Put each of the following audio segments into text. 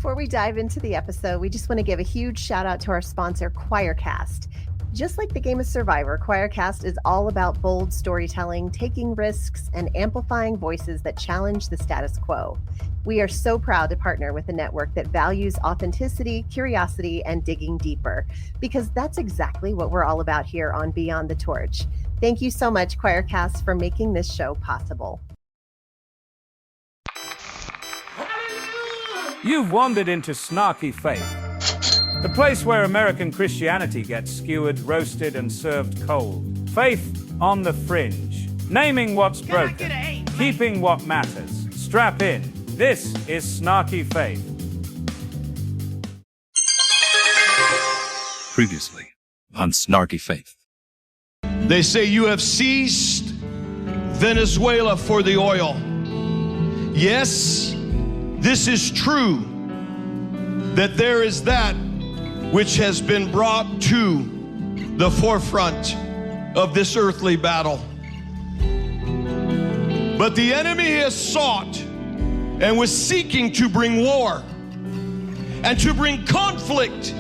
Before we dive into the episode, we just want to give a huge shout out to our sponsor, Choircast. Just like the game of Survivor, Choircast is all about bold storytelling, taking risks, and amplifying voices that challenge the status quo. We are so proud to partner with a network that values authenticity, curiosity, and digging deeper, because that's exactly what we're all about here on Beyond the Torch. Thank you so much, Choircast, for making this show possible. You've wandered into Snarky Faith, the place where American Christianity gets skewered, roasted, and served cold. Faith on the fringe. Naming what's broken, keeping what matters. Strap in. This is Snarky Faith. Previously on Snarky Faith. They say you have seized Venezuela for the oil. Yes, this is true, that there is that which has been brought to the forefront of this earthly battle. But the enemy has sought and was seeking to bring war and to bring conflict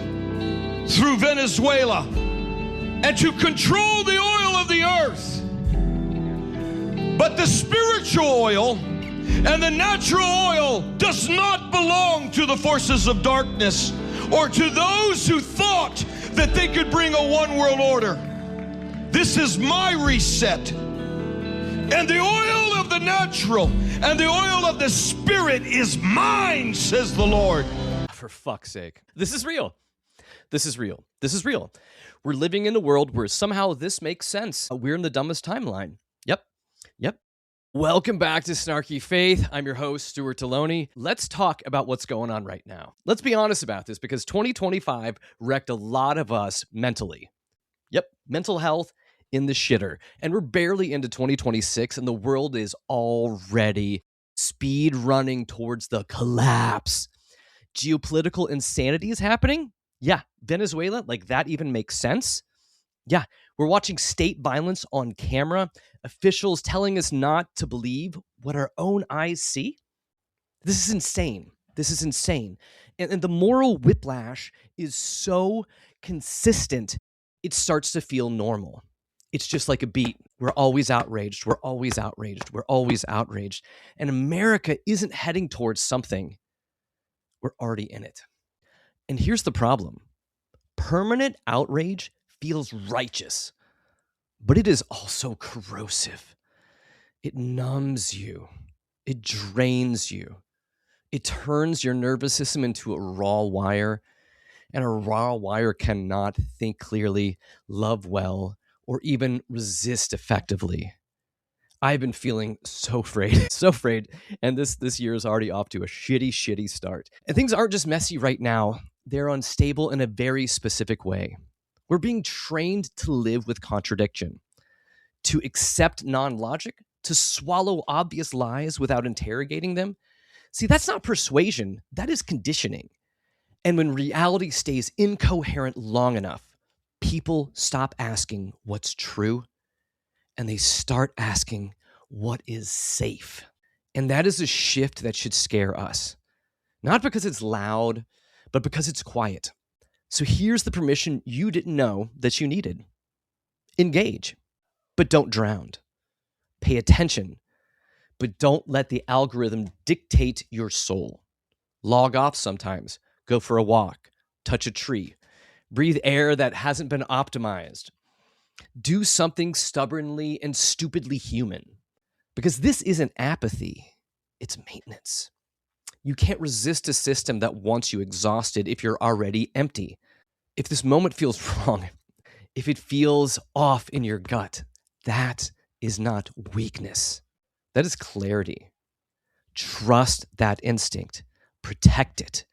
through Venezuela and to control the oil of the earth. But the spiritual oil and the natural oil does not belong to the forces of darkness or to those who thought that they could bring a one world order. This is my reset. And the oil of the natural and the oil of the spirit is mine, says the Lord. For fuck's sake. This is real. This is real. This is real. We're living in a world where somehow this makes sense. We're in the dumbest timeline. Yep. Welcome back to Snarky Faith. I'm your host, Stuart Deloney. Let's talk about what's going on right now. Let's be honest about this, because 2025 wrecked a lot of us mentally. Yep, mental health in the shitter. And we're barely into 2026, and the world is already speed running towards the collapse. Geopolitical insanity is happening. Yeah, Venezuela, like that even makes sense. Yeah, we're watching state violence on camera, officials telling us not to believe what our own eyes see. This is insane. This is insane. And the moral whiplash is so consistent, it starts to feel normal. It's just like a beat. We're always outraged. We're always outraged. We're always outraged. And America isn't heading towards something. We're already in it. And here's the problem. Permanent outrage feels righteous, but it is also corrosive. It numbs you. It drains you. It turns your nervous system into a raw wire, and a raw wire cannot think clearly, love well, or even resist effectively. I've been feeling so afraid, and this year is already off to a shitty start. And things aren't just messy right now. They're unstable in a very specific way. We're being trained to live with contradiction, to accept non-logic, to swallow obvious lies without interrogating them. See, that's not persuasion, that is conditioning. And when reality stays incoherent long enough, people stop asking what's true, and they start asking what is safe. And that is a shift that should scare us. Not because it's loud, but because it's quiet. So here's the permission you didn't know that you needed. Engage, but don't drown. Pay attention, but don't let the algorithm dictate your soul. Log off sometimes. Go for a walk. Touch a tree. Breathe air that hasn't been optimized. Do something stubbornly and stupidly human. Because this isn't apathy. It's maintenance. You can't resist a system that wants you exhausted if you're already empty. If this moment feels wrong, if it feels off in your gut, that is not weakness. That is clarity. Trust that instinct. Protect it.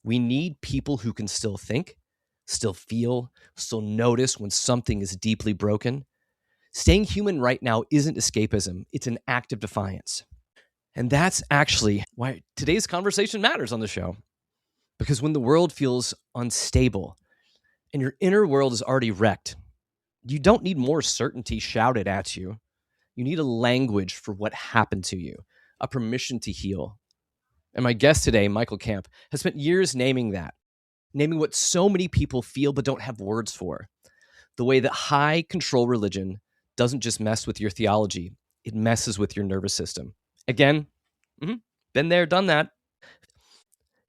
We need people who can still think, still feel, still notice when something is deeply broken. Staying human right now isn't escapism. It's an act of defiance. And that's actually why today's conversation matters on the show. Because when the world feels unstable and your inner world is already wrecked, you don't need more certainty shouted at you. You need a language for what happened to you, a permission to heal. And my guest today, Michael Camp, has spent years naming what so many people feel but don't have words for. The way that high control religion doesn't just mess with your theology, it messes with your nervous system. Again, been there, done that.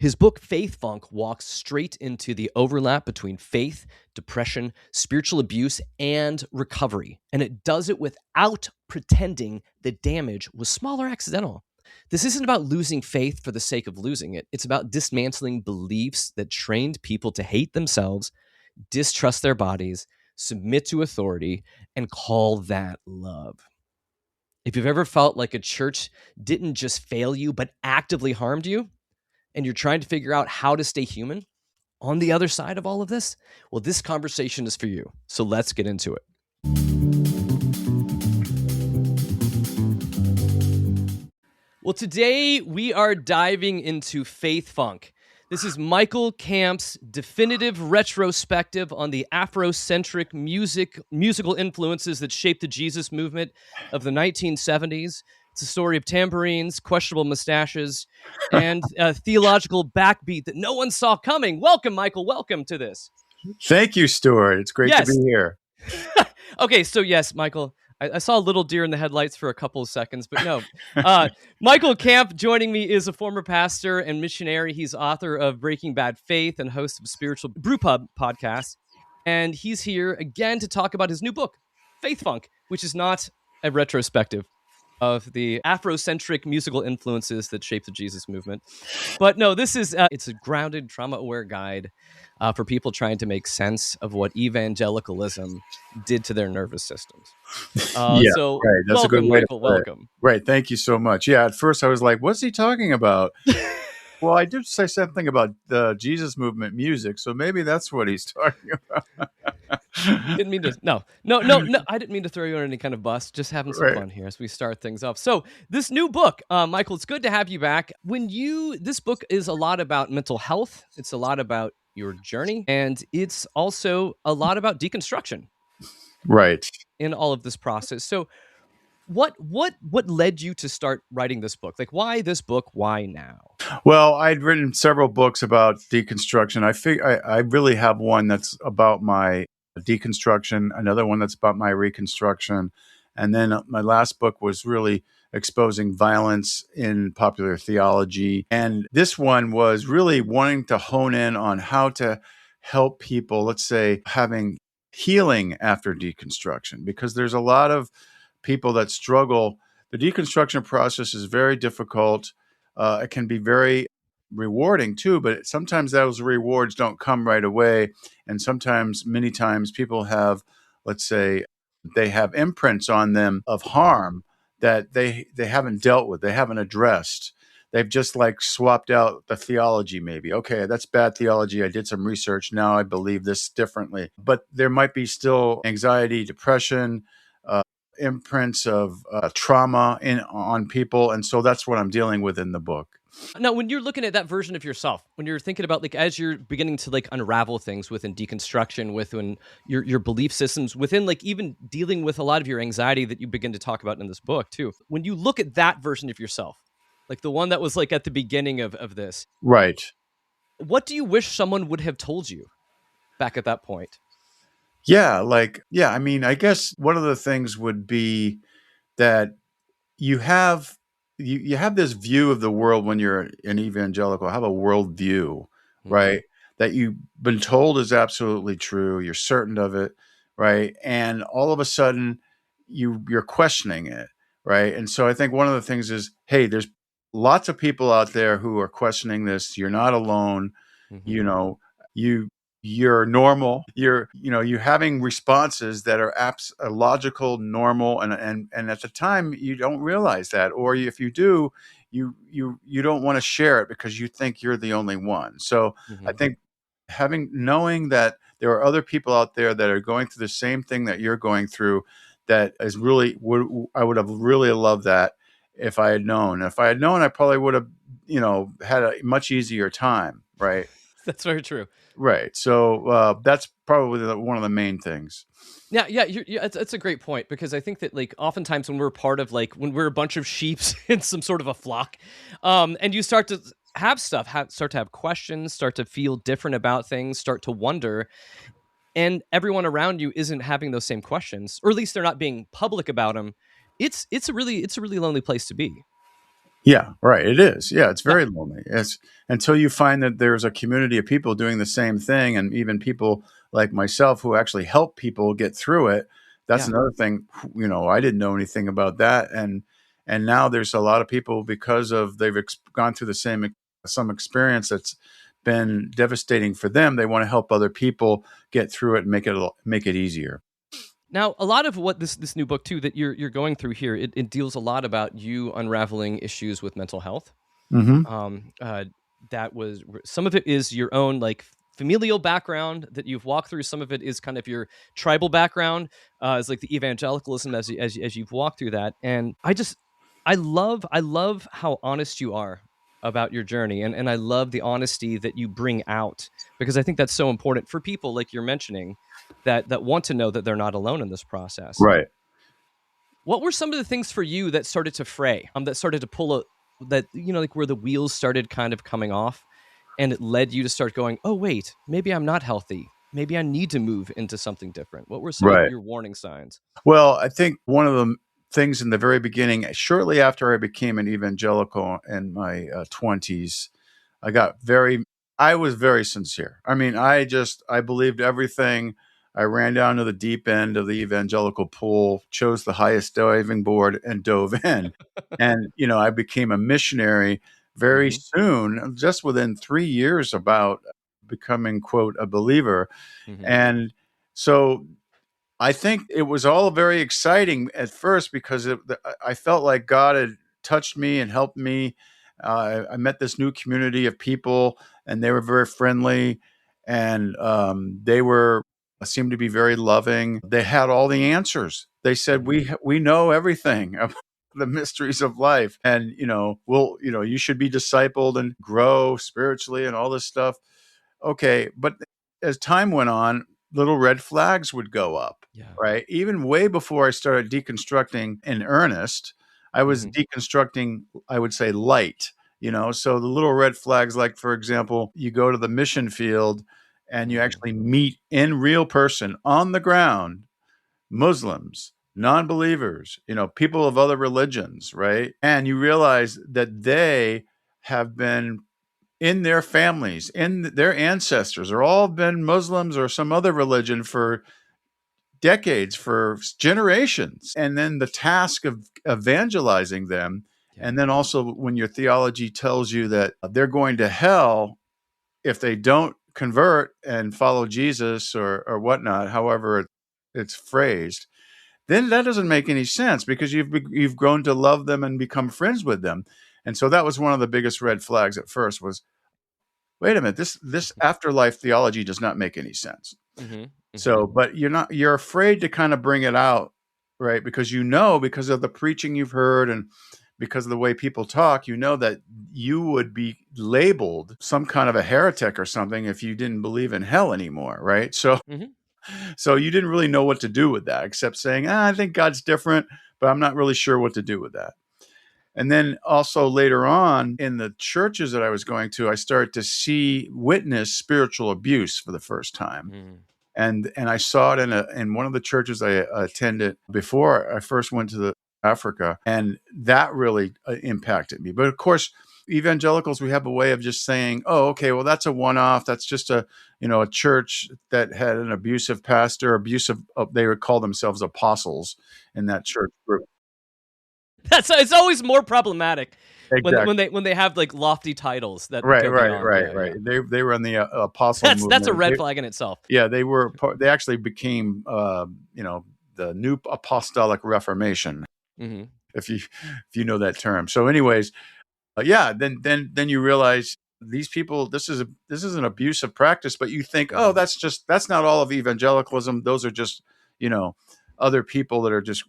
His book, Faith Funk, walks straight into the overlap between faith, depression, spiritual abuse, and recovery. And it does it without pretending the damage was small or accidental. This isn't about losing faith for the sake of losing it. It's about dismantling beliefs that trained people to hate themselves, distrust their bodies, submit to authority, and call that love. If you've ever felt like a church didn't just fail you, but actively harmed you, and you're trying to figure out how to stay human on the other side of all of this, well, this conversation is for you. So let's get into it. Well, today we are diving into Faith Funk. This is Michael Camp's definitive retrospective on the Afrocentric musical influences that shaped the Jesus movement of the 1970s. It's a story of tambourines, questionable mustaches, and a theological backbeat that no one saw coming. Welcome, Michael. Welcome to this. Thank you, Stuart. It's great to be here. Okay, so yes, Michael, I saw a little deer in the headlights for a couple of seconds, but no. Michael Camp joining me is a former pastor and missionary. He's author of Breaking Bad Faith and host of Spiritual Brewpub podcast. And he's here again to talk about his new book, Faith Funk, which is not a retrospective of the Afrocentric musical influences that shaped the Jesus movement. But no, this is, it's a grounded, trauma-aware guide for people trying to make sense of what evangelicalism did to their nervous systems. So right. That's welcome, a good way Michael, to put it. welcome. Right, thank you so much. Yeah, at first I was like, what's he talking about? Well, I did say something about the Jesus movement music, so maybe that's what he's talking about. Didn't mean to. No. I didn't mean to throw you on any kind of bus. Just having some fun here as we start things off. So this new book, Michael, it's good to have you back. This book is a lot about mental health. It's a lot about your journey, and it's also a lot about deconstruction. Right. In all of this process. So what led you to start writing this book? Like, why this book? Why now? Well, I'd written several books about deconstruction. I really have one that's about my deconstruction, another one that's about my reconstruction, and then my last book was really exposing violence in popular theology. And this one was really wanting to hone in on how to help people, let's say, having healing after deconstruction, because there's a lot of people that struggle. The deconstruction process is very difficult. It can be very rewarding too, but sometimes those rewards don't come right away. And many times people have, let's say, they have imprints on them of harm that they haven't dealt with, they haven't addressed. They've just like swapped out the theology maybe. Okay, that's bad theology. I did some research. Now I believe this differently. But there might be still anxiety, depression, imprints of trauma on people. And so that's what I'm dealing with in the book. Now, when you're looking at that version of yourself, when you're thinking about, like, as you're beginning to like unravel things within deconstruction, within your belief systems, within like even dealing with a lot of your anxiety that you begin to talk about in this book too, when you look at that version of yourself, like the one that was like at the beginning of this, right? What do you wish someone would have told you back at that point? I mean, I guess one of the things would be that you have this view of the world when you're an evangelical, have a world view, right? That you've been told is absolutely true. You're certain of it, right? And all of a sudden you're questioning it, right? And so I think one of the things is, hey, there's lots of people out there who are questioning this. You're not alone. You know, you're normal. You're having responses that are logical, normal, and at the time you don't realize that, or if you do, you don't want to share it because you think you're the only one. So I think knowing that there are other people out there that are going through the same thing that you're going through, that is really I would have really loved that if I had known. If I had known, I probably would have had a much easier time, right? That's very true. Right. So that's probably one of the main things. Yeah, yeah, it's a great point, because I think that, like, oftentimes when we're part of, like, when we're a bunch of sheeps in some sort of a flock, and you start to have stuff, start to have questions, start to feel different about things, start to wonder, and everyone around you isn't having those same questions, or at least they're not being public about them. It's a really lonely place to be. Yeah, right. It is. Yeah, it's Yeah, very lonely. It's until you find that there's a community of people doing the same thing, and even people like myself who actually help people get through it. That's yeah. another thing. I didn't know anything about that, and now there's a lot of people because of they've gone through the same some experience that's been devastating for them. They want to help other people get through it and make it easier. Now, a lot of what this new book too that you're going through here, it deals a lot about you unraveling issues with mental health. Hmm. Um, uh, that was some of it is your own, like, familial background that you've walked through. Some of it is kind of your tribal background, is like the evangelicalism as you've walked through that. And I love how honest you are about your journey, and I love the honesty that you bring out, because I think that's so important for people like you're mentioning that want to know that they're not alone in this process. Right. What were some of the things for you that started to fray, that started to pull that, like, where the wheels started kind of coming off, and it led you to start going, oh, wait, maybe I'm not healthy. Maybe I need to move into something different. What were some of Right. your warning signs? Well, I think one of the things in the very beginning, shortly after I became an evangelical in my 20s, I was very sincere. I mean, I believed everything. I ran down to the deep end of the evangelical pool, chose the highest diving board, and dove in. And, I became a missionary very Hmm. soon, just within 3 years about becoming, quote, a believer. Hmm. And so I think it was all very exciting at first because I felt like God had touched me and helped me. I met this new community of people, and they were very friendly, and they were seemed to be very loving. They had all the answers. They said, Hmm. "We know everything about the mysteries of life, and you should be discipled and grow spiritually and all this stuff." Okay, but as time went on, little red flags would go up, Yeah. right? Even way before I started deconstructing in earnest, I was Hmm. deconstructing, I would say, light, So the little red flags, like, for example, you go to the mission field and you Hmm. actually meet in real person on the ground Muslims, non believers, people of other religions, right? And you realize that they have been in their families, in their ancestors, are all been Muslims or some other religion for decades, for generations. And then the task of evangelizing them. Yeah. And then also when your theology tells you that they're going to hell if they don't convert and follow Jesus or whatnot, however it's phrased, then that doesn't make any sense because you've grown to love them and become friends with them. And so that was one of the biggest red flags at first was, wait a minute, this afterlife theology does not make any sense. Hmm. Hmm. So, but you're afraid to kind of bring it out, right? Because because of the preaching you've heard and because of the way people talk, that you would be labeled some kind of a heretic or something if you didn't believe in hell anymore, right? So, Hmm. so you didn't really know what to do with that except saying, I think God's different, but I'm not really sure what to do with that. And then also later on in the churches that I was going to, I started to witness spiritual abuse for the first time. Hmm. And I saw it in one of the churches I attended before I first went to Africa, and that really impacted me. But of course, evangelicals, we have a way of just saying, "Oh, okay, well that's a one-off. That's just a church that had an abusive pastor, they would call themselves apostles in that church group." It's always more problematic Exactly. when they have, like, lofty titles that Right, go right, beyond. right, Yeah, right. yeah. They were in the apostle That's a movement. red flag in itself. Yeah, they were. They actually became, the New Apostolic Reformation, Hmm. if you know that term. So, anyways, yeah. Then you realize these people. This is an abusive practice, but you think, oh, Hmm. that's not all of evangelicalism. Those are just you know other people that are just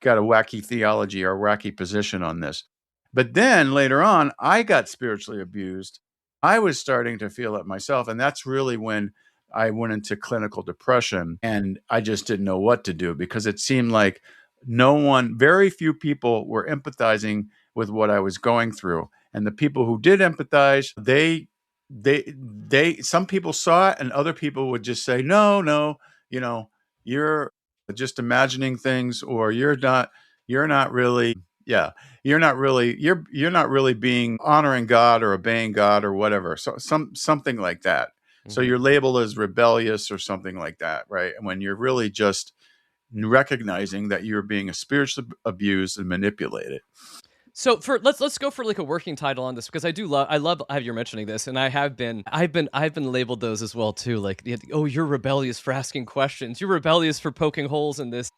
got a wacky theology or wacky position on this. But then later on, I got spiritually abused I was starting to feel it myself. And that's really when I went into clinical depression, and I just didn't know what to do, because it seemed like very few people were empathizing with what I was going through. And the people who did empathize, some people saw it, and other people would just say, no, you're just imagining things, or you're not really, yeah, you're not really being honoring God or obeying God or whatever. So something like that. So Mhm. you're labeled as rebellious or something like that, right? And when you're really just recognizing that you're being spiritually abused and manipulated. So let's go for like a working title on this, because I love how you're mentioning this, and I've been labeled those as well too. Like, oh, you're rebellious for asking questions. You're rebellious for poking holes in this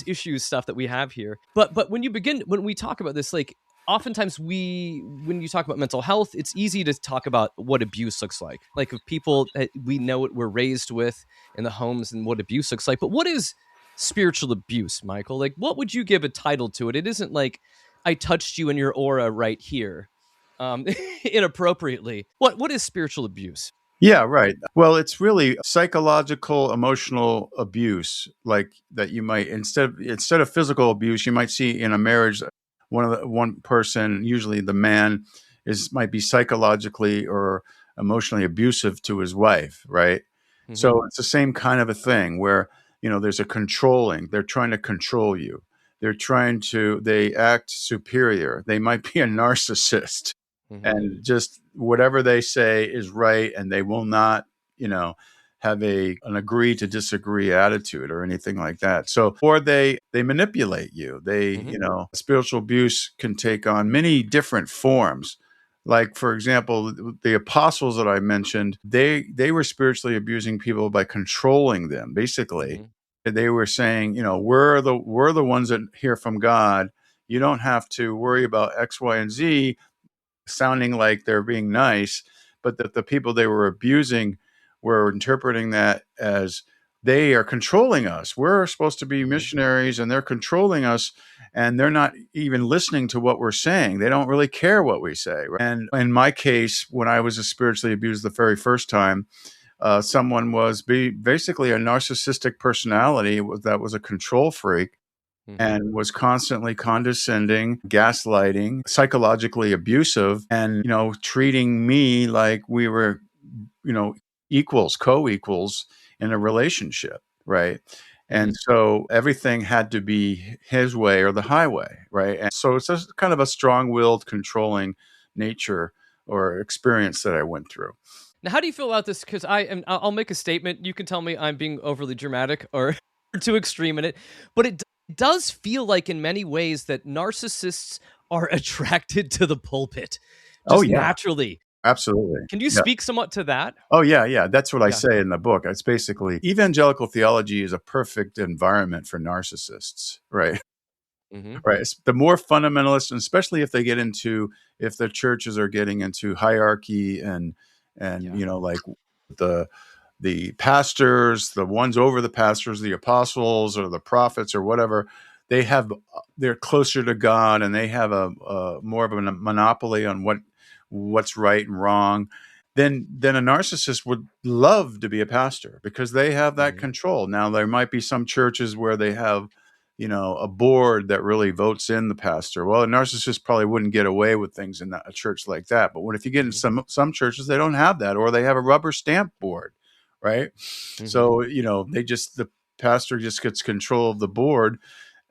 issue stuff that we have here. But when we talk about this, like oftentimes when you talk about mental health, it's easy to talk about what abuse looks like. Like of people that we know what we're raised with in the homes and what abuse looks like. But what is spiritual abuse, Michael? Like, what would you give a title to it? It isn't like I touched you in your aura right here, inappropriately. What is spiritual abuse? Yeah, right. Well, it's really psychological, emotional abuse, like that you might, instead of physical abuse, you might see in a marriage. One person, usually the man, might be psychologically or emotionally abusive to his wife, right? Mm-hmm. So it's the same kind of a thing where, there's a controlling. They're trying to control you. They act superior. They might be a narcissist, Mm-hmm. and just whatever they say is right, and they will not, have an agree to disagree attitude or anything like that. So, or they manipulate you. Mm-hmm. Spiritual abuse can take on many different forms. Like, for example, the apostles that I mentioned, they were spiritually abusing people by controlling them. Basically, Mm-hmm. they were saying, we're the ones that hear from God. You don't have to worry about X, Y, and Z, sounding like they're being nice, but that the people they were abusing were interpreting that as they are controlling us. We're supposed to be missionaries, and they're controlling us, and they're not even listening to what we're saying. They don't really care what we say. And in my case, when I was spiritually abused the very first time, someone was basically a narcissistic personality that was a control freak, Mm-hmm. and was constantly condescending, gaslighting, psychologically abusive, and, treating me like we were, equals, co-equals in a relationship, right? Mm-hmm. And so everything had to be his way or the highway, right? And so it's just kind of a strong-willed, controlling nature or experience that I went through. Now, how do you feel about this? Because I'll make a statement. You can tell me I'm being overly dramatic or too extreme in it, but it does feel like in many ways that narcissists are attracted to the pulpit Oh, just yeah, naturally. absolutely. Can you Yeah. speak somewhat to that? Oh, yeah. That's what I Yeah. say in the book. It's basically evangelical theology is a perfect environment for narcissists, right? Mm-hmm. Right. The more fundamentalists, and especially if if the churches are getting into hierarchy and, Yeah. like the pastors, the ones over the pastors, the apostles or the prophets or whatever, they're closer to God, and they have a more of a monopoly on what's right and wrong. Then a narcissist would love to be a pastor because they have that Mm-hmm. control. Now, there might be some churches where they have, a board that really votes in the pastor. Well, a narcissist probably wouldn't get away with things in a church like that. But if you get in some churches, they don't have that, or they have a rubber stamp board, right? Mm-hmm. So, the pastor just gets control of the board,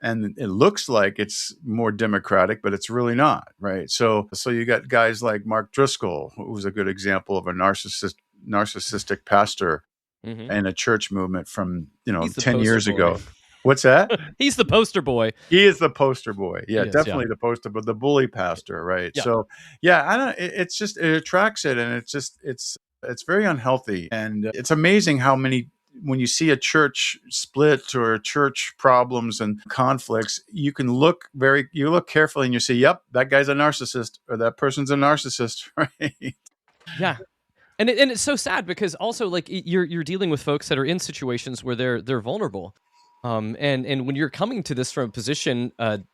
and it looks like it's more democratic, but it's really not, right? So you got guys like Mark Driscoll, who was a good example of a narcissistic pastor Mm-hmm. in a church movement from, He's the 10 poster years boy. ago. What's that? He's the poster boy. He is the poster boy. Yeah, He is, definitely the poster, but the bully pastor, right? Yeah. So, yeah, I don't. It's just, it attracts it, and it's very unhealthy, and it's amazing how many, when you see a church split or church problems and conflicts, you look carefully, and you say, "Yep, that guy's a narcissist, or that person's a narcissist," right? Yeah. And it's so sad because also like you're dealing with folks that are in situations where they're vulnerable, and when you're coming to this from a position of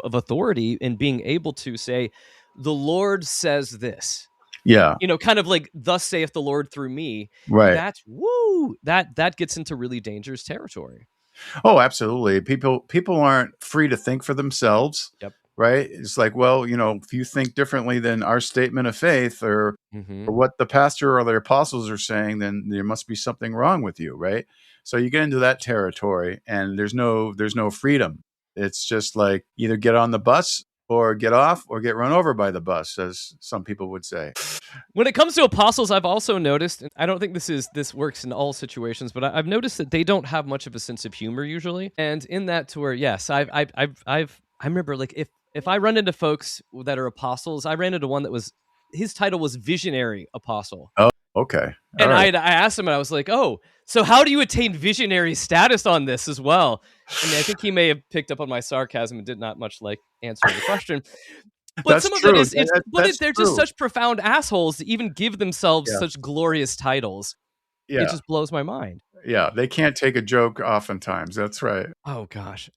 authority and being able to say, the Lord says this, Yeah. Kind of like thus saith the Lord through me. Right. That gets into really dangerous territory. Oh, absolutely. People aren't free to think for themselves. Yep. Right. It's like, well, if you think differently than our statement of faith or Mm-hmm. what the pastor or the apostles are saying, then there must be something wrong with you. Right. So you get into that territory and there's no freedom. It's just like either get on the bus or get off or get run over by the bus, as some people would say. When it comes to apostles, I've also noticed, and I don't think this works in all situations, but I've noticed that they don't have much of a sense of humor usually. And in that, to where, yes, I remember, like, if I run into folks that are apostles, I ran into one that his title was visionary apostle. Oh, okay. And right. I asked him, and I was like, "Oh, so how do you attain visionary status on this as well?" And I think he may have picked up on my sarcasm and did not much like answering the question. But That's some of true. it is, they're true. just such profound assholes to even give themselves Yeah. such glorious titles. Yeah. It just blows my mind. Yeah. They can't take a joke oftentimes. That's right. Oh gosh.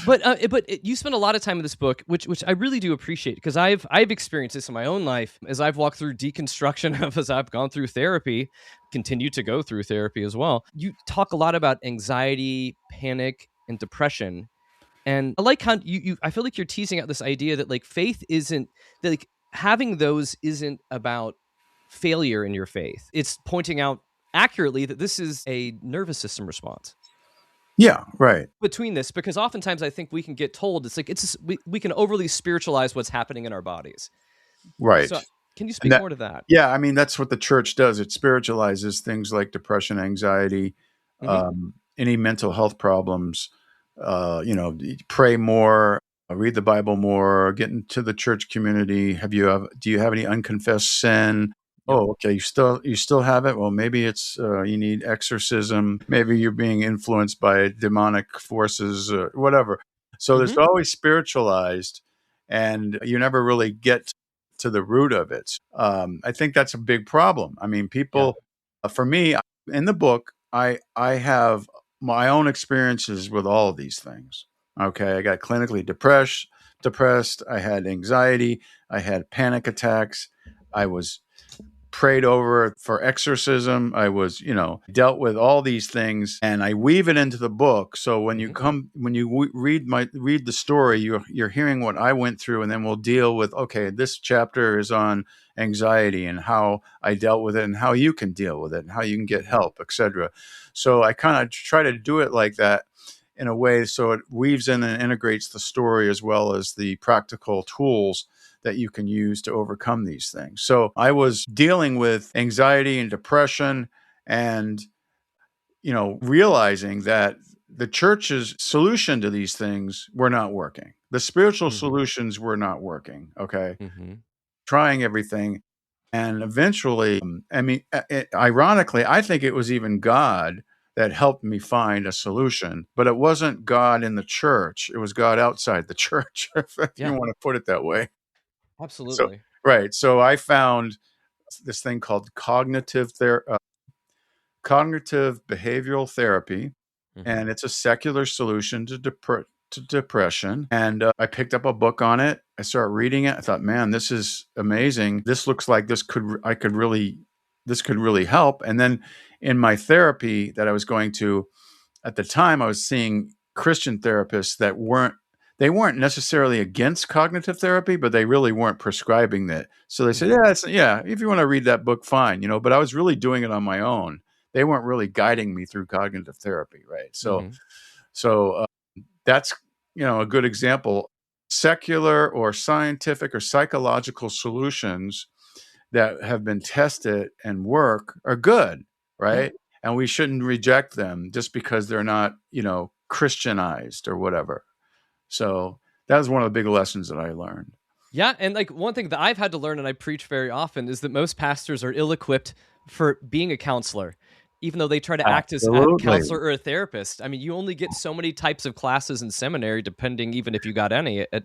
But you spend a lot of time in this book, which I really do appreciate, because I've experienced this in my own life as I've walked through deconstruction, as I've gone through therapy, continue to go through therapy as well. You talk a lot about anxiety, panic, and depression, and I like how you I feel like you're teasing out this idea that like faith isn't that, like, having those isn't about failure in your faith. It's pointing out accurately that this is a nervous system response. Yeah, right. Between this, because oftentimes I think we can get told it's like we can overly spiritualize what's happening in our bodies. Right. So can you speak more to that? Yeah, I mean, that's what the church does. It spiritualizes things like depression, anxiety, any mental health problems. Pray more, read the Bible more, get into the church community. Do you have any unconfessed sin? Yep. Oh, okay. You still have it. Well, maybe it's you need exorcism. Maybe you're being influenced by demonic forces or whatever. So there's always spiritualized, and you never really get to the root of it. I think that's a big problem. I mean, people. For me, in the book, I have my own experiences with all of these things. Okay, I got clinically depressed. I had anxiety. I had panic attacks. I was prayed over for exorcism. I was, dealt with all these things, and I weave it into the book. So when you read the story, you're hearing what I went through, and then we'll deal with, okay, this chapter is on anxiety and how I dealt with it and how you can deal with it and how you can get help, etc. So I kind of try to do it like that in a way so it weaves in and integrates the story as well as the practical tools that you can use to overcome these things. So I was dealing with anxiety and depression and, realizing that the church's solution to these things were not working. The spiritual solutions were not working. Okay. Trying everything. And eventually, ironically, I think it was even God that helped me find a solution, but it wasn't God in the church. It was God outside the church, if you want to put it that way. Absolutely. So I found this thing called cognitive behavioral therapy, and it's a secular solution to depression. And I picked up a book on it. I started reading it. I thought, man, this is amazing. This looks like this could really help. And then in my therapy that I was going to at the time, I was seeing Christian therapists that weren't necessarily against cognitive therapy, but they really weren't prescribing that. So they said, if you want to read that book, fine, but I was really doing it on my own. They weren't really guiding me through cognitive therapy. Right. So that's, a good example. Secular or scientific or psychological solutions that have been tested and work are good. Right. And we shouldn't reject them just because they're not, Christianized or whatever. So that was one of the big lessons that I learned. Yeah, and like one thing that I've had to learn, and I preach very often, is that most pastors are ill-equipped for being a counselor, even though they try to act as a counselor or a therapist. I mean, you only get so many types of classes in seminary, depending even if you got any at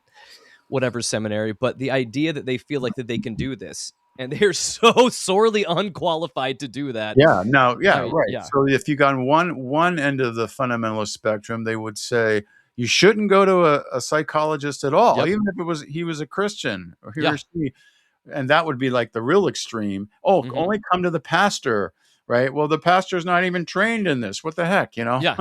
whatever seminary. But the idea that they feel like that they can do this, and they're so sorely unqualified to do that. Yeah, no, yeah, right. Yeah. So if you got on one end of the fundamentalist spectrum, they would say, you shouldn't go to a psychologist at all, even if he was a Christian or he or she. And that would be like the real extreme. Oh, Mhm. only come to the pastor, right? Well, the pastor's not even trained in this. What the heck, Yeah.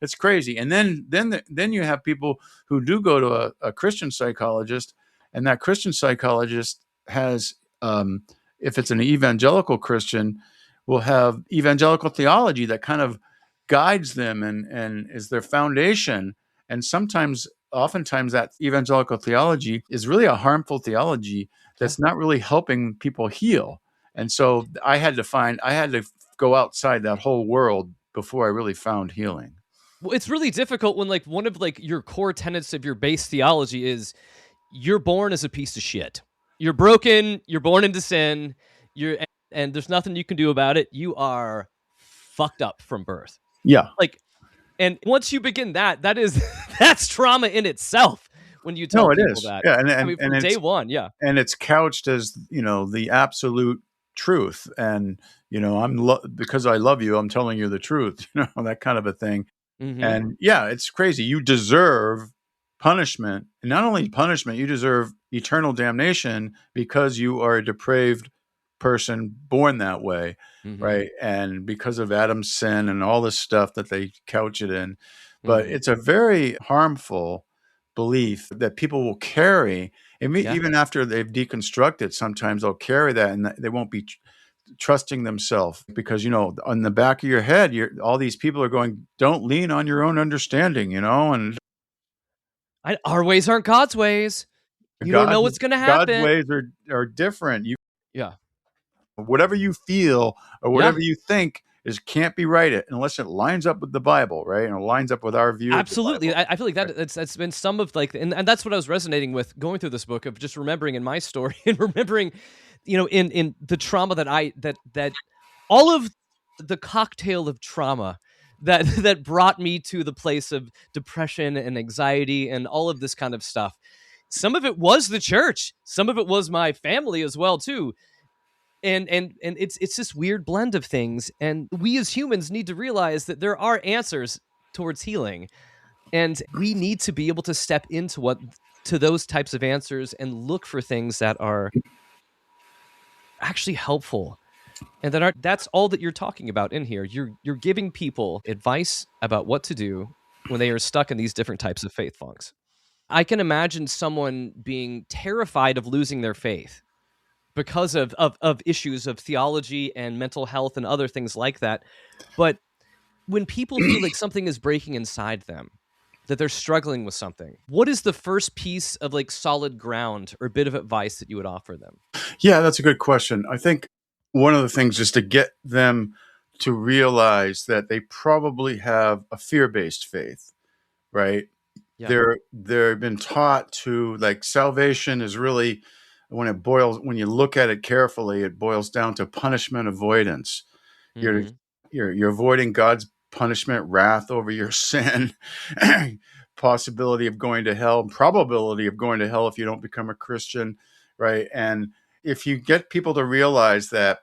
It's crazy. And then you have people who do go to a Christian psychologist, and that Christian psychologist has, if it's an evangelical Christian, will have evangelical theology that kind of guides them and is their foundation. And oftentimes, that evangelical theology is really a harmful theology that's not really helping people heal. And so I had to go outside that whole world before I really found healing. Well, it's really difficult when like one of like your core tenets of your base theology is you're born as a piece of shit. You're broken, you're born into sin, and there's nothing you can do about it. You are fucked up from birth. Yeah. Like, and once you begin that is that's trauma in itself when you tell No, it people is. that. Yeah, I mean, from day one, yeah. and it's couched as, the absolute truth. And, because I love you, I'm telling you the truth, that kind of a thing. Mm-hmm. And yeah, it's crazy. You deserve punishment. And not only punishment, you deserve eternal damnation because you are a depraved person born that way. Mm-hmm. Right. And because of Adam's sin and all this stuff that they couch it in. But it's a very harmful belief that people will carry. And even after they've deconstructed, sometimes they'll carry that and they won't be trusting themselves because, on the back of your head, all these people are going, don't lean on your own understanding, and Our ways aren't God's ways. You don't know what's going to God's happen. ways are different. Yeah. Whatever you feel or whatever you think can't be right unless it lines up with the Bible, right? And it lines up with our view. Absolutely. Of the Bible. I feel like that's been some of like, and that's what I was resonating with going through this book of just remembering in my story and remembering, in the trauma that all of the cocktail of trauma that brought me to the place of depression and anxiety and all of this kind of stuff. Some of it was the church. Some of it was my family as well too. And it's this weird blend of things. And we as humans need to realize that there are answers towards healing. And we need to be able to step into those types of answers and look for things that are actually helpful. And that's all that you're talking about in here. You're giving people advice about what to do when they are stuck in these different types of faith funks. I can imagine someone being terrified of losing their faith because of issues of theology and mental health and other things like that. But when people feel like something is breaking inside them, that they're struggling with something, what is the first piece of like solid ground or bit of advice that you would offer them? Yeah, that's a good question. I think one of the things is to get them to realize that they probably have a fear-based faith, right? Yeah. They've been taught to, like, salvation is really, when you look at it carefully, it boils down to punishment avoidance. Mm-hmm. You're avoiding God's punishment, wrath over your sin, possibility of going to hell, probability of going to hell if you don't become a Christian, right? And if you get people to realize that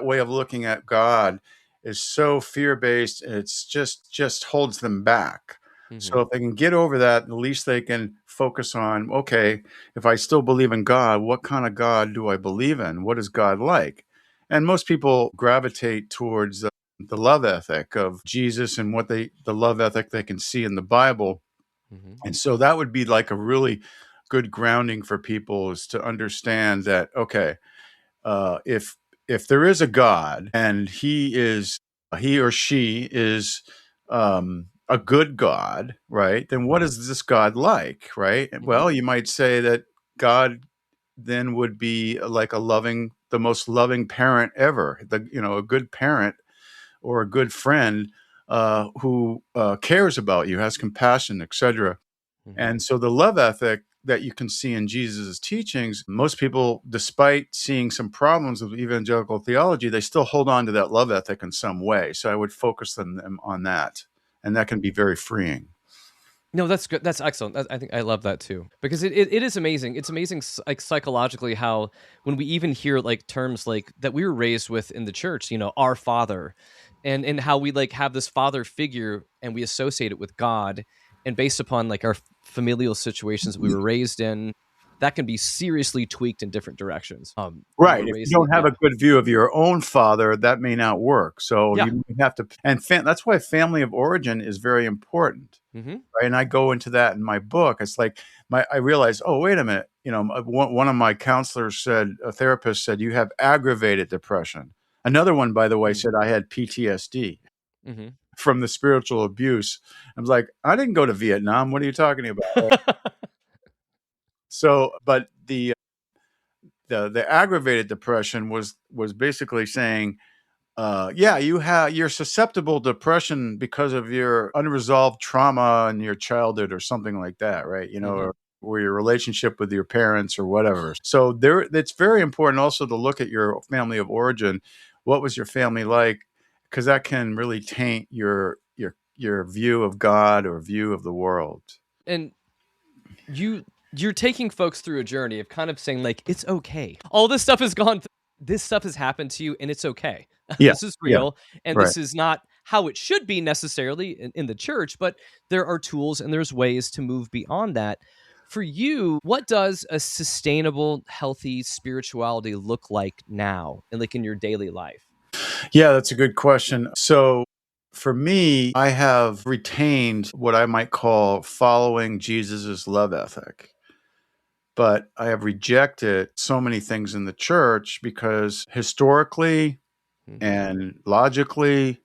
way of looking at God is so fear-based, it's just holds them back. Mm-hmm. So if they can get over that, at least they can focus on, okay, if I still believe in God, what kind of God do I believe in? What is God like? And most people gravitate towards the love ethic of Jesus and the love ethic they can see in the Bible. Mm-hmm. And so that would be like a really good grounding for people, is to understand that, okay, if there is a God and he or she is a good God, right? Then what is this God like, right? Mm-hmm. Well, you might say that God then would be like the most loving parent ever, a good parent or a good friend who cares about you, has compassion, etc. Mm-hmm. And so the love ethic that you can see in Jesus' teachings, most people, despite seeing some problems with evangelical theology, they still hold on to that love ethic in some way. So I would focus them on that. And that can be very freeing. No, that's good. That's excellent. I think I love that too, because it is amazing. It's amazing, like psychologically, how when we even hear like terms like that we were raised with in the church, our Father, and how we like have this father figure and we associate it with God, and based upon like our familial situations that we were raised in, that can be seriously tweaked in different directions. Right. If you don't have a good view of your own father, that may not work. So Yeah. you have to, and that's why family of origin is very important. Mm-hmm. Right. And I go into that in my book. It's like I realized, oh, wait a minute. One of my counselors said, a therapist said, you have aggravated depression. Another one, by the way, said I had PTSD from the spiritual abuse. I was like, I didn't go to Vietnam. What are you talking about? So, but the aggravated depression was basically saying, you're susceptible to depression because of your unresolved trauma in your childhood or something like that, right? Or your relationship with your parents or whatever. So it's very important also to look at your family of origin. What was your family like? Because that can really taint your view of God or view of the world. And you're taking folks through a journey of kind of saying, like, it's okay. All this stuff has gone. This stuff has happened to you, and it's okay. Yeah, this is real, and right. This is not how it should be necessarily in the church, but there are tools and there's ways to move beyond that. For you, what does a sustainable, healthy spirituality look like now, and like in your daily life? Yeah, that's a good question. So for me, I have retained what I might call following Jesus's love ethic. But I have rejected so many things in the church because historically and logically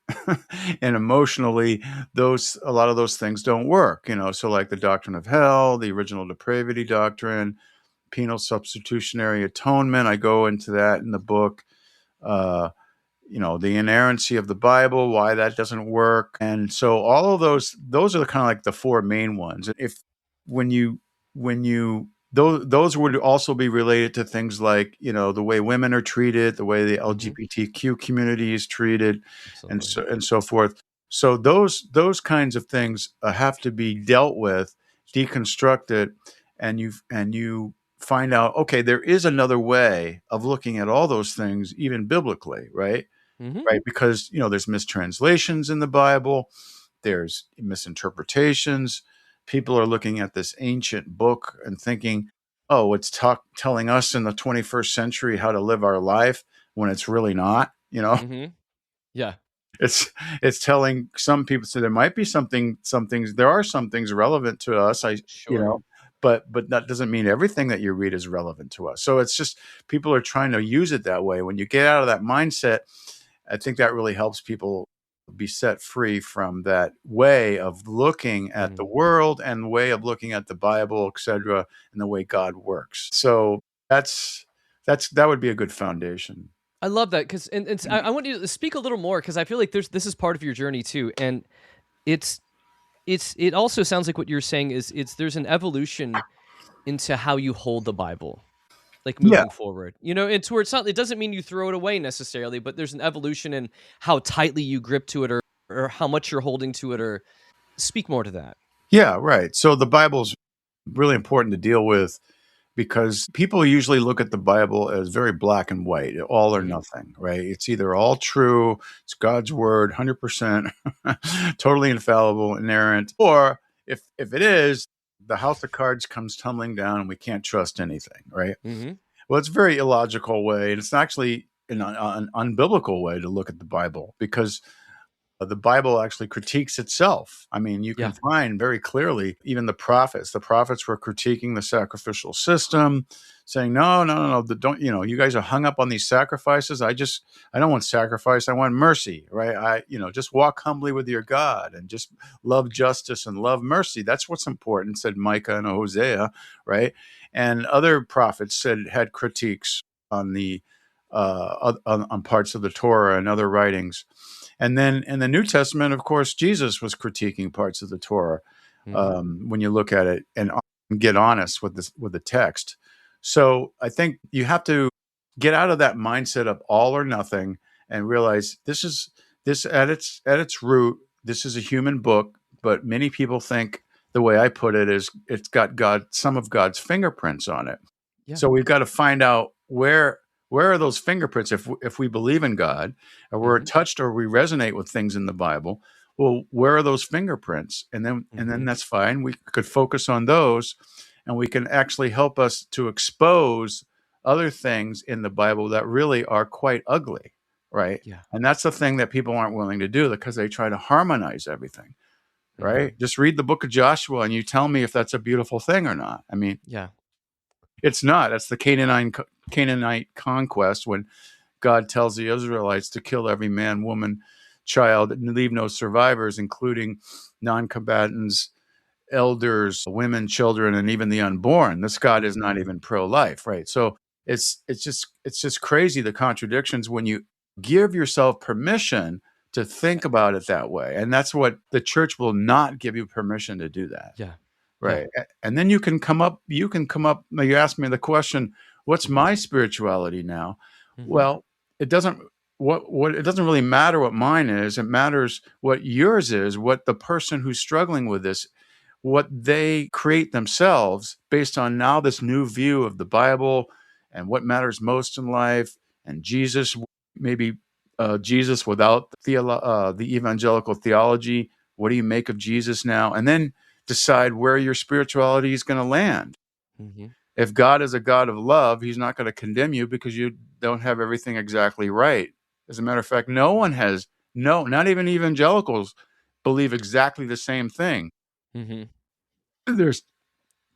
and emotionally, a lot of those things don't work. So like the doctrine of hell, the original depravity doctrine, penal substitutionary atonement. I go into that in the book. The inerrancy of the Bible, why that doesn't work. And so all of those are kind of like the four main ones. Those would also be related to things like, the way women are treated, the way the LGBTQ community is treated, and so forth. So those kinds of things have to be dealt with, deconstructed, and you find out, okay, there is another way of looking at all those things, even biblically, right? Right? Because, there's mistranslations in the Bible, there's misinterpretations. People are looking at this ancient book and thinking, oh, it's telling us in the 21st century how to live our life when it's really not, Yeah. It's telling some people, so there might be some things, there are some things relevant to us, but that doesn't mean everything that you read is relevant to us. So it's just, people are trying to use it that way. When you get out of that mindset, I think that really helps people be set free from that way of looking at the world and the way of looking at the Bible, etc., and the way God works. So that would be a good foundation. I love that, because I want you to speak a little more, because I feel like this is part of your journey too, and it also sounds like what you're saying is there's an evolution into how you hold the Bible, like moving forward. It's where it doesn't mean you throw it away necessarily, but there's an evolution in how tightly you grip to it, or how much you're holding to it, or speak more to that. Yeah, right. So the Bible's really important to deal with, because people usually look at the Bible as very black and white, all or nothing, right? It's either all true, it's God's word, 100%, totally infallible, inerrant, or if it is, the house of cards comes tumbling down and we can't trust anything, right? Well, it's a very illogical way, and it's actually an unbiblical way to look at the Bible, because the Bible actually critiques itself. I mean, you can find very clearly, even the prophets were critiquing the sacrificial system, saying, no, don't, you guys are hung up on these sacrifices. I don't want sacrifice. I want mercy, right? Just walk humbly with your God and just love justice and love mercy. That's what's important, said Micah and Hosea, right? And other prophets had critiques on on parts of the Torah and other writings. And then in the New Testament, of course, Jesus was critiquing parts of the Torah when you look at it and get honest with the text. So I think you have to get out of that mindset of all or nothing and realize this at its root, this is a human book, but many people think, the way I put it, is it's got some of God's fingerprints on it. Yeah. So we've got to find out where are those fingerprints if we believe in God, or we're touched or we resonate with things in the Bible. Well, where are those fingerprints? And then that's fine. We could focus on those, and we can actually help us to expose other things in the Bible that really are quite ugly, right? Yeah. And that's the thing that people aren't willing to do because they try to harmonize everything, right? Mhm. Just read the book of Joshua and you tell me if that's a beautiful thing or not. I mean, Yeah. it's not. That's the Canaanite conquest when God tells the Israelites to kill every man, woman, child, and leave no survivors, including non-combatants, elders, women, children, and even the unborn. This God is not even pro-life, right? So it's just crazy, the contradictions when you give yourself permission to think about it that way. And that's what the church will not give you permission to do that. Yeah. Right. And then you can come up, you asked me the question, what's my spirituality now? Mhm. Well, it doesn't it doesn't really matter what mine is. It matters what yours is, what the person who's struggling with this, what they create themselves based on now this new view of the Bible and what matters most in life, and Jesus, maybe Jesus without the evangelical theology. What do you make of Jesus now? And then decide where your spirituality is going to land. Mhm. If God is a God of love, he's not going to condemn you because you don't have everything exactly right. As a matter of fact, not even evangelicals believe exactly the same thing. Mhm. There's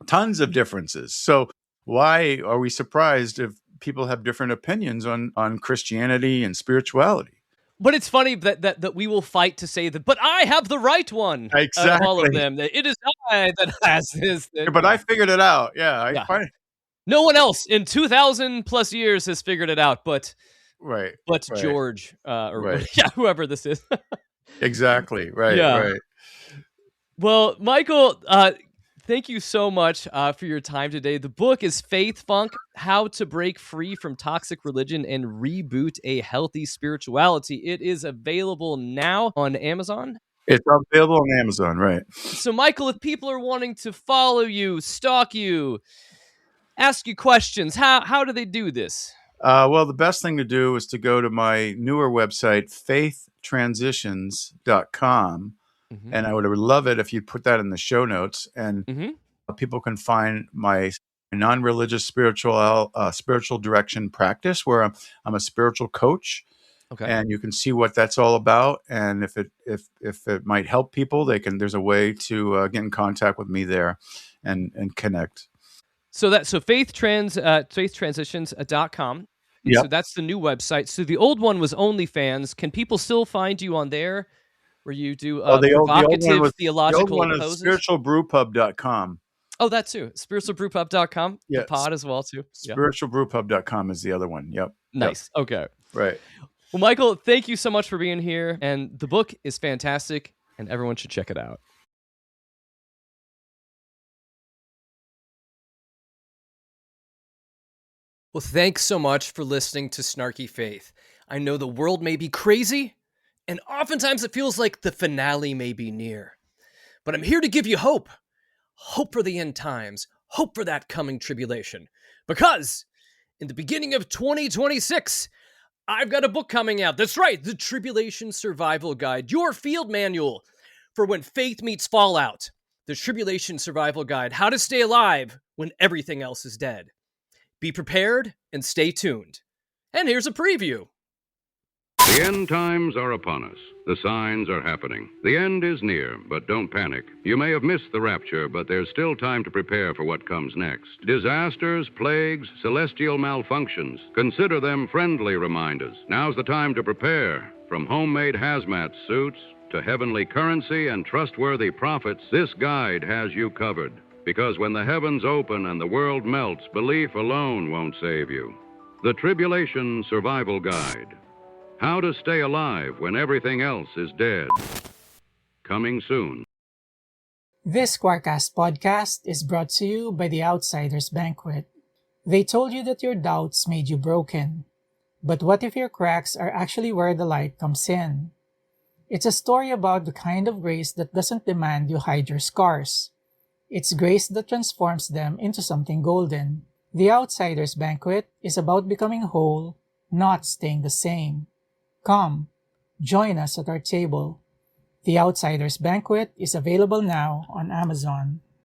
tons of differences. So why are we surprised if people have different opinions on Christianity and spirituality? But it's funny that we will fight to say that, but I have the right one out of all of Exactly. them. That it is I that has this. But I figured it out. Yeah. Yeah. No one else in 2,000 plus years has figured it out, but Right. George, or Right. whoever this is. Exactly. Right. Yeah. Right. Well, Michael, thank you so much for your time today. The book is Faith Funk: How to Break Free from Toxic Religion and Reboot a Healthy Spirituality. It is available now on Amazon. It's available on Amazon, right? So, Michael, if people are wanting to follow you, stalk you, ask you questions, how do they do this? Well, the best thing to do is to go to my newer website, faithtransitions.com. Mm-hmm. And I would love it if you put that in the show notes. And people can find my non-religious spiritual direction practice, where I'm a spiritual coach. Okay. And you can see what that's all about. And if it might help people, there's a way to get in contact with me there and connect. So faithtransitions.com. Yeah. So that's the new website. So the old one was OnlyFans. Can people still find you on there where you do provocative theological the old one poses? is spiritualbrewpub.com. Oh, that too. Spiritualbrewpub.com. Yeah. The pod as well too. Spiritualbrewpub.com is the other one. Yep. Nice. Yep. Okay. Right. Well, Michael, thank you so much for being here. And the book is fantastic and everyone should check it out. Well, thanks so much for listening to Snarky Faith. I know the world may be crazy, and oftentimes it feels like the finale may be near. But I'm here to give you hope. Hope for the end times. Hope for that coming tribulation. Because in the beginning of 2026, I've got a book coming out. That's right, the Tribulation Survival Guide, your field manual for when faith meets fallout. The Tribulation Survival Guide, how to stay alive when everything else is dead. Be prepared and stay tuned. And here's a preview. The end times are upon us. The signs are happening. The end is near, but don't panic. You may have missed the rapture, but there's still time to prepare for what comes next. Disasters, plagues, celestial malfunctions. Consider them friendly reminders. Now's the time to prepare. From homemade hazmat suits to heavenly currency and trustworthy prophets, this guide has you covered. Because when the heavens open and the world melts, belief alone won't save you. The Tribulation Survival Guide. How to stay alive when everything else is dead. Coming soon. This Quarkcast podcast is brought to you by the Outsiders Banquet. They told you that your doubts made you broken. But what if your cracks are actually where the light comes in? It's a story about the kind of grace that doesn't demand you hide your scars. It's grace that transforms them into something golden. The Outsiders Banquet is about becoming whole, not staying the same. Come, join us at our table. The Outsiders Banquet is available now on Amazon.